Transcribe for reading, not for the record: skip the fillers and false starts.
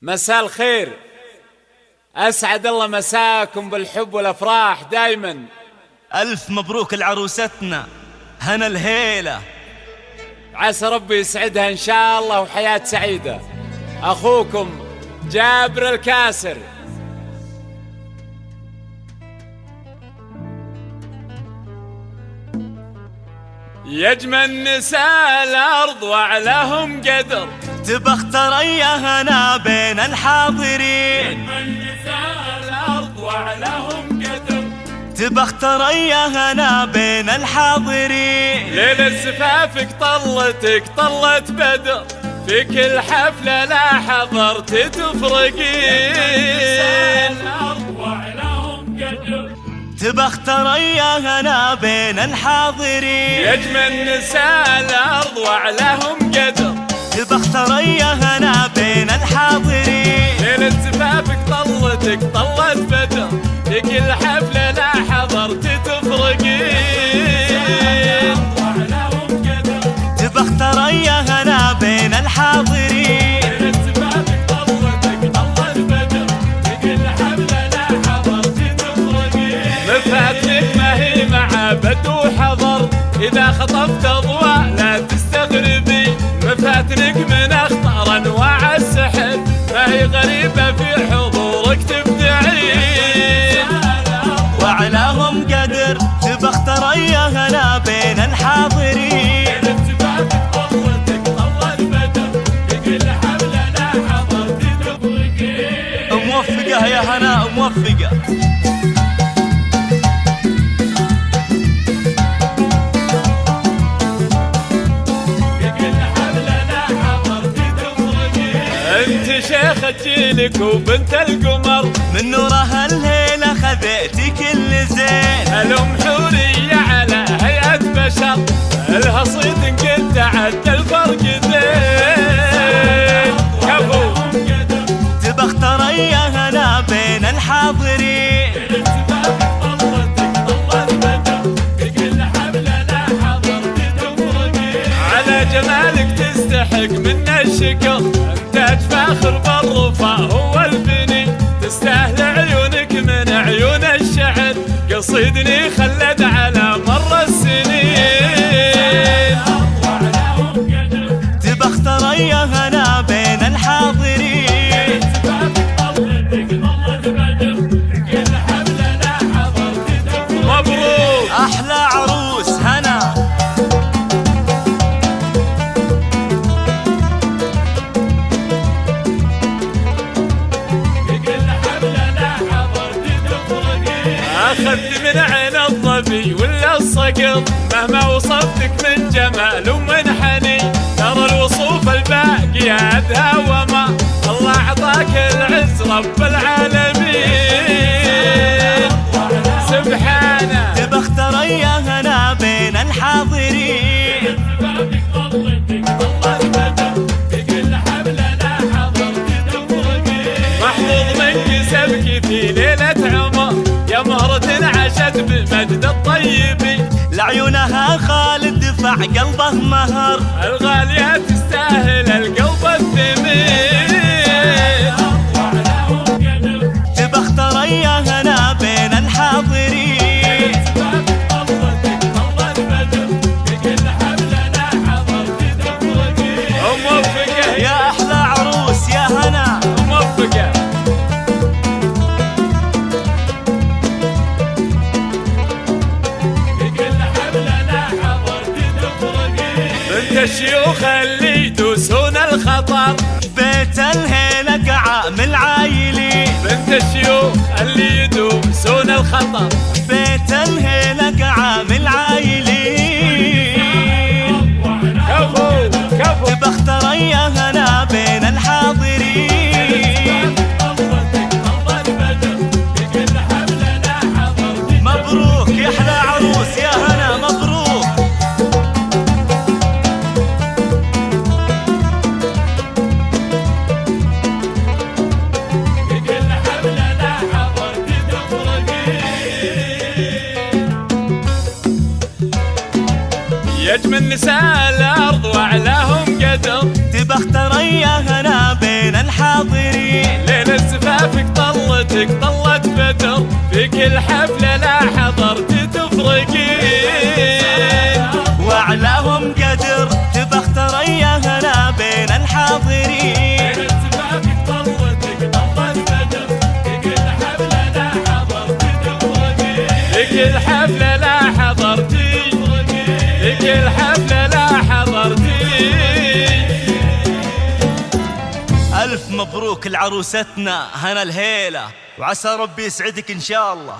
مساء الخير، أسعد الله مساكم بالحب والأفراح دايما. ألف مبروك لعروستنا هنا الهيلة، عسى ربي يسعدها إن شاء الله وحياة سعيدة. أخوكم جابر الكاسر. يجمل نساء الأرض وعلىهم قدر، تبى اختريا هنا بين الحاضرين. يجمل نساء الأرض وعلىهم قدر، تبى اختريا هنا بين الحاضرين. ليلة زفافك طلتك طلت بدر، في كل حفلة لا حضرت تفرقين. تبى اختريا هنا بين الحاضرين. يجمل نساء الأرض وعلىهم قدر، تبى اختريا هنا بين الحاضرين. ليلة زفافك طلتك طلت بدر، في كل حفلة لا حضرت تفرقين. تبى اختريا هنا بين الحاضرين. ليلة زفافك طلتك طلت بدر، في كل حفلة لا حضرت تفرقين. مفاتنك ما هي مع بدو حضر، إذا خطفت أضواء لا تستغربي. مفاتنك من أخطر أنواع السحر، ما هي غريبة في حضورك تبدعين. وعلاهم قدر، تبى اختريا هنا بين الحاضرين. موفقة يا هنا موفقة. انت شيخة جيلك وبنت القمر، من نورها الهيلة خذيتي كل زين. الأم حورية على هيئة بشر، الها صيد قد تعدى الفرق ذين. كفو تبى اختريا هنا بين الحاضرين. على جمالك تستحق منا الشكر، انتاج فاخر بالرفاه هو البني. تستاهل عيونك من عيون الشعر، قصيدني خلد على مر السنين. تبى اختريا هنا بين الحاضرين. مبروك أحلى عروس هنا. أخذت من عين الظبي ولا الصقر، مهما وصفتك من جمال ومن حنين. ترى الوصوف الباقية أدهى وما، الله أعطاك العز رب العالمين سبحانه. تبى اختريا هنا بين الحاضرين. محظوظ من كسبك في ليلة عمر، يا مهرة عاشت بمجد الطيبين. لعيونها خالد دفع قلبه مهر، الغالية تستاهل القلب الثمين. تبى اختريا هنا بين الحاضرين. موفقة يا أحلى عروس يا هنا موفقة. بنت الشيوخ اللي يدوسون الخطر، بيت الهيلة قعام العايلين. بنت الشيوخ اللي يدوسون الخطر، بيت الهيلة قعام العايلين. كفو كفو. تبى اختريا هنا بين الحاضرين. مبروك يا أحلى عروس يا هنا مبروك. يجمل نساء الأرض وعلاهم قدر، تبى اختريا هنا بين الحاضرين. حضرتك طلت بدر، في كل حفلة لا حضرت تفرقين. وأعلاهم قدر تبخ تريهنا بين الحاضرين. اتفاقك طلتك طلت بدر، في كل حفلة لا حضرت تفرقين. في كل حفلة لا حضرت تفرقين. في كل حفلة لا حضرت. ألف مبروك لعروستنا هنا الهيلة، وعسى ربي يسعدك إن شاء الله.